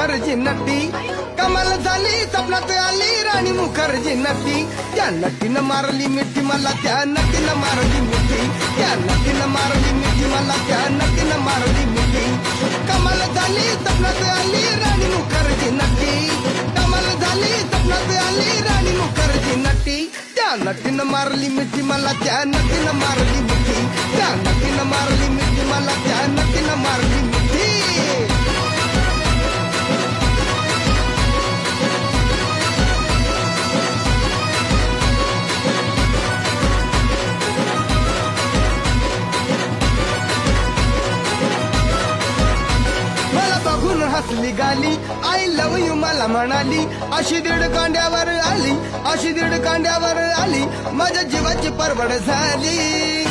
मुखर्जी नटी कमाल झाली स्वप्नात आली राणी मुखर्जी नटी त्या नटीनं मारली मिठी मला त्या नटीनं मारली मिठी त्या नटीनं मारली मिठी मला त्या नटीनं मारली मिठी कमाल झाली स्वप्नात आली राणी मुखर्जी नटी कमाल झाली स्वप्नात आली राणी मुखर्जी नटी त्या नटीनं मारली मिठी मला त्या नटीनं मारली मिठी त्या नटीनं मारली मिठी मला त्या नटीनं मारली मिठी हसली गाली आय लव यू मला म्हणाली अशी दीड कांड्यावर आली अशी दीड कांड्यावर आली माझ्या जीवाची परवड झाली